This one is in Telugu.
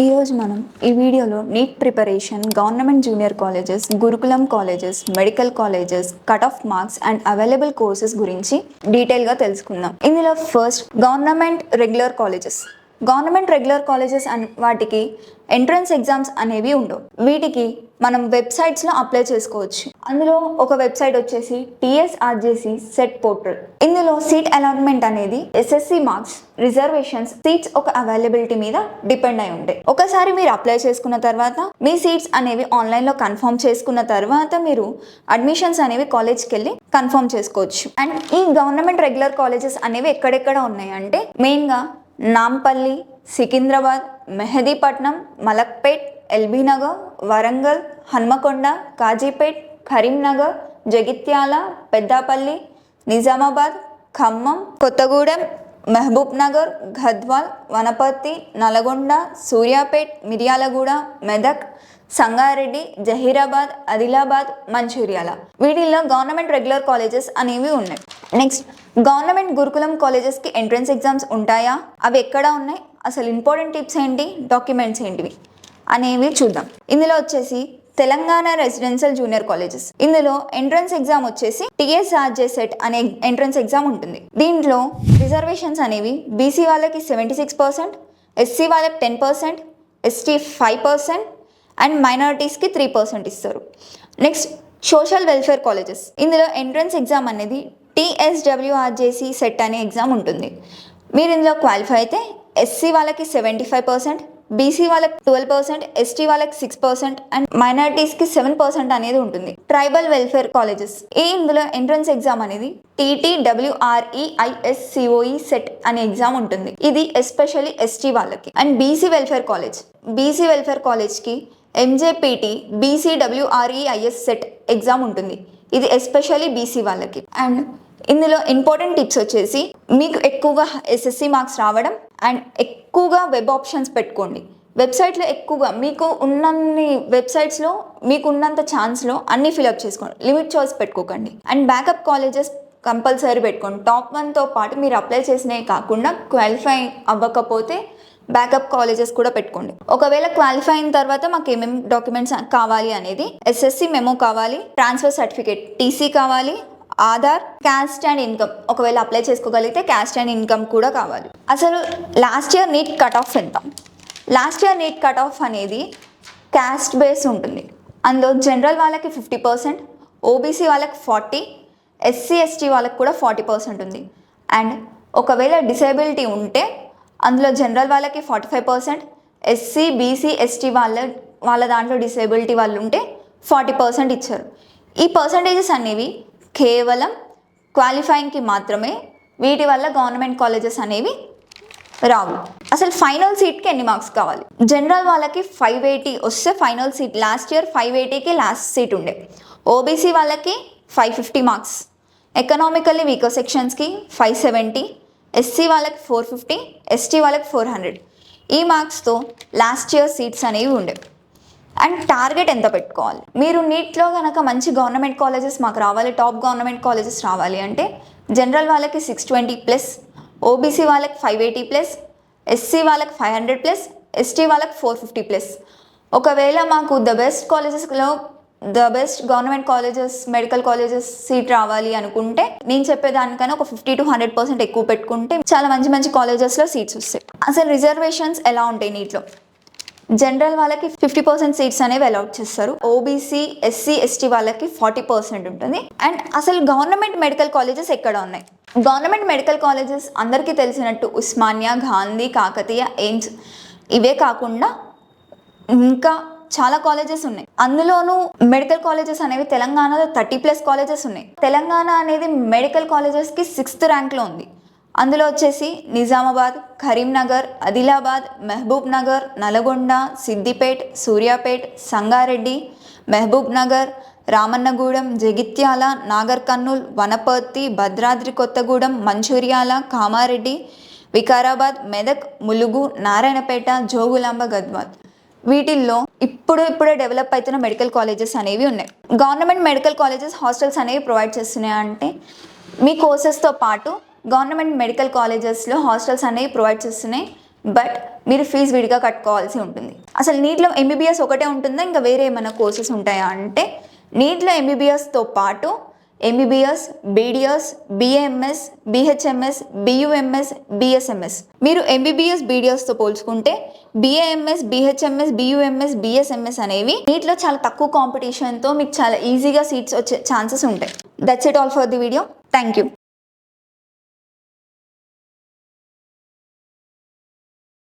ఈరోజు మనం ఈ వీడియోలో NEET preparation, government junior colleges, Gurukulam colleges, medical colleges, cut off marks and available courses గురించి డీటెయిల్గా తెలుసుకుందాం. ఇందులో first government regular colleges. Government regular colleges వాటికి ఎంట్రన్స్ ఎగ్జామ్స్ అనేవి ఉండవు. వీటికి మనం వెబ్సైట్స్లో అప్లై చేసుకోవచ్చు. అందులో ఒక వెబ్సైట్ వచ్చేసి TSRJC సెట్ పోర్టల్. ఇందులో సీట్ అలాట్మెంట్ అనేది SSC మార్క్స్, రిజర్వేషన్స్, సీట్స్ ఒక అవైలబిలిటీ మీద డిపెండ్ అయి ఉంటాయి. ఒకసారి మీరు అప్లై చేసుకున్న తర్వాత మీ సీట్స్ అనేవి ఆన్లైన్లో కన్ఫర్మ్ చేసుకున్న తర్వాత మీరు అడ్మిషన్స్ అనేవి కాలేజ్కి వెళ్ళి కన్ఫర్మ్ చేసుకోవచ్చు. అండ్ ఈ గవర్నమెంట్ రెగ్యులర్ కాలేజెస్ అనేవి ఎక్కడెక్కడ ఉన్నాయి అంటే మెయిన్గా నాంపల్లి, సికింద్రాబాద్, మెహదీపట్నం, మలక్పేట్, ఎల్బీనగర్, వరంగల్, హన్మకొండ, కాజీపేట్, కరీంనగర్, జగిత్యాల, పెద్దపల్లి, నిజామాబాద్, ఖమ్మం, కొత్తగూడెం, మహబూబ్ నగర్, గద్వాల్, వనపర్తి, నల్గొండ, సూర్యాపేట్, మిర్యాలగూడ, మెదక్, సంగారెడ్డి, జహీరాబాద్, ఆదిలాబాద్, మంచిర్యాల. వీటిల్లో గవర్నమెంట్ రెగ్యులర్ కాలేజెస్ అనేవి ఉన్నాయి. నెక్స్ట్ గవర్నమెంట్ గురుకులం కాలేజెస్కి ఎంట్రన్స్ ఎగ్జామ్స్ ఉంటాయా, అవి ఎక్కడ ఉన్నాయి, అసలు ఇంపార్టెంట్ టిప్స్ ఏంటి, డాక్యుమెంట్స్ ఏంటివి అనేవి చూద్దాం. ఇందులో వచ్చేసి తెలంగాణ రెసిడెన్షియల్ జూనియర్ కాలేజెస్. ఇందులో ఎంట్రన్స్ ఎగ్జామ్ వచ్చేసి TSRJ సెట్ అనే ఎంట్రన్స్ ఎగ్జామ్ ఉంటుంది. దీంట్లో రిజర్వేషన్స్ అనేవి BC వాళ్ళకి 76%, SC వాళ్ళకి 10%, ST 5% అండ్ మైనారిటీస్కి 3% ఇస్తారు. Next social welfare colleges. ఇందులో ఎంట్రన్స్ ఎగ్జామ్ అనేది TSWRJC సెట్ అనే ఎగ్జామ్ ఉంటుంది. మీరు ఇందులో క్వాలిఫై అయితే SC వాళ్ళకి 75%, BC వాళ్ళకి 12%, ST వాళ్ళకి 6% అండ్ మైనారిటీస్కి 7% అనేది ఉంటుంది. Tribal welfare colleges. ఇందులో ఎంట్రన్స్ ఎగ్జామ్ అనేది TTWREISCOE సెట్ అనే ఎగ్జామ్ ఉంటుంది. ఇది ఎస్పెషల్లీ ST వాళ్ళకి. And BC welfare college. BC welfare కాలేజ్కి MJPT BCWREIS సెట్ ఎగ్జామ్ ఉంటుంది. ఇది ఎస్పెషల్లీ BC వాళ్ళకి. అండ్ ఇందులో ఇంపార్టెంట్ టిప్స్ వచ్చేసి మీకు ఎక్కువగా SSC మార్క్స్ రావడం అండ్ ఎక్కువగా వెబ్ ఆప్షన్స్ పెట్టుకోండి. వెబ్సైట్లో ఎక్కువగా మీకు ఉన్నన్ని వెబ్సైట్స్లో మీకు ఉన్నంత ఛాన్స్లో అన్ని ఫిలప్ చేసుకోండి. లిమిట్ చాయిస్ పెట్టుకోకండి. అండ్ బ్యాకప్ కాలేజెస్ కంపల్సరీ పెట్టుకోండి. టాప్ 1తో పాటు మీరు అప్లై చేసినవి కాకుండా క్వాలిఫై అవ్వకపోతే బ్యాకప్ కాలేజెస్ కూడా పెట్టుకోండి. ఒకవేళ క్వాలిఫై అయిన తర్వాత మాకు ఏమేమి డాక్యుమెంట్స్ కావాలి అనేది SSC మెమో కావాలి, ట్రాన్స్ఫర్ సర్టిఫికేట్ TC కావాలి, ఆధార్, క్యాస్ట్ అండ్ ఇన్కమ్. ఒకవేళ అప్లై చేసుకోగలిగితే క్యాస్ట్ అండ్ ఇన్కమ్ కూడా కావాలి. అసలు last year NEET cut off ఎంత? Last year NEET cut off అనేది క్యాస్ట్ బేస్ ఉంటుంది. అందులో జనరల్ వాళ్ళకి 50%, OBC వాళ్ళకి 40%, SC ST వాళ్ళకి కూడా 40% ఉంది. అండ్ ఒకవేళ డిసేబిలిటీ ఉంటే అందులో జనరల్ వాళ్ళకి 45%, SC BC ST వాళ్ళ దాంట్లో డిసేబిలిటీ వాళ్ళు ఉంటే 40% ఇచ్చారు. ఈ పర్సంటేజెస్ అనేవి కేవలం క్వాలిఫైయింగ్కి మాత్రమే. వీటి వల్ల గవర్నమెంట్ కాలేజెస్ అనేవి రావు. అసలు ఫైనల్ సీట్కి ఎన్ని మార్క్స్ కావాలి? జనరల్ వాళ్ళకి 580 వస్తే ఫైనల్ సీట్. లాస్ట్ ఇయర్ 580కి లాస్ట్ సీట్ ఉండే. OBC వాళ్ళకి 550 మార్క్స్, ఎకనామికల్లీ వీకర్ సెక్షన్స్కి 570, SC వాళ్ళకి 450, ST వాళ్ళకి 400. ఈ మార్క్స్తో లాస్ట్ ఇయర్ సీట్స్ అనేవి ఉండే. అండ్ టార్గెట్ ఎంత పెట్టుకోవాలి? మీరు నీట్లో కనుక మంచి గవర్నమెంట్ కాలేజెస్ మాకు రావాలి, టాప్ గవర్నమెంట్ కాలేజెస్ రావాలి అంటే జనరల్ వాళ్ళకి 620+, OBC వాళ్ళకి 580+, SC వాళ్ళకి 500+, ST వాళ్ళకి 450+. ఒకవేళ మాకు the best government colleges, medical colleges seat రావాలి అనుకుంటే నేను చెప్పేదానికన్నా ఒక 50 to 100% ఎక్కువ పెట్టుకుంటే చాలా మంచి మంచి కాలేజెస్లో సీట్స్ వస్తాయి. అసలు రిజర్వేషన్స్ ఎలా ఉంటాయి నీట్లో? జనరల్ వాళ్ళకి 50% సీట్స్ అనేవి అలాట్ చేస్తారు. OBC SC ST వాళ్ళకి 40% ఉంటుంది. అండ్ అసలు గవర్నమెంట్ మెడికల్ కాలేజెస్ ఎక్కడ ఉన్నాయి? గవర్నమెంట్ మెడికల్ కాలేజెస్ అందరికీ తెలిసినట్టు ఉస్మానియా, గాంధీ, కాకతీయ, ఎయిమ్స్. ఇవే కాకుండా ఇంకా చాలా కాలేజెస్ ఉన్నాయి. అందులోనూ మెడికల్ కాలేజెస్ అనేవి తెలంగాణలో 30+ కాలేజెస్ ఉన్నాయి. తెలంగాణ అనేది మెడికల్ కాలేజెస్కి 6th ర్యాంక్లో ఉంది. అందులో వచ్చేసి నిజామాబాద్, కరీంనగర్, ఆదిలాబాద్, మహబూబ్ నగర్, నల్గొండ, సిద్దిపేట్, సూర్యాపేట్, సంగారెడ్డి, మహబూబ్ నగర్, రామన్నగూడెం, జగిత్యాల, నాగర్ కర్నూల్, వనపర్తి, భద్రాద్రి కొత్తగూడెం, మంచిర్యాల, కామారెడ్డి, వికారాబాద్, మెదక్, ములుగు, నారాయణపేట, జోగులాంబ, గద్వాల్. వీటిల్లో ఇప్పుడే డెవలప్ అవుతున్న మెడికల్ కాలేజెస్ అనేవి ఉన్నాయి. గవర్నమెంట్ మెడికల్ కాలేజెస్ హాస్టల్స్ అనేవి ప్రొవైడ్ చేస్తున్నాయి. అంటే మీ కోర్సెస్తో పాటు గవర్నమెంట్ మెడికల్ కాలేజెస్లో హాస్టల్స్ అనేవి ప్రొవైడ్ చేస్తున్నాయి. బట్ మీరు ఫీజు విడిగా కట్టుకోవాల్సి ఉంటుంది. అసలు నీట్లో ఎంబీబీఎస్ ఒకటే ఉంటుందా, ఇంకా వేరే ఏమైనా కోర్సెస్ ఉంటాయా అంటే నీట్లో ఎంబీబీఎస్తో పాటు MBBS, BDS, BAMS, BHMS, BUMS, BSMS. మీరు ఎంబీబీఎస్, బీడిఎస్తో పోల్చుకుంటే బిఏఎంఎస్, బిహెచ్ఎంఎస్, బియుఎంఎస్, బిఎస్ఎంఎస్ అనేవి నీట్లో చాలా తక్కువ కాంపిటీషన్తో మీకు చాలా ఈజీగా సీట్స్ వచ్చే ఛాన్సెస్ ఉంటాయి. That's it all for the video. Thank you.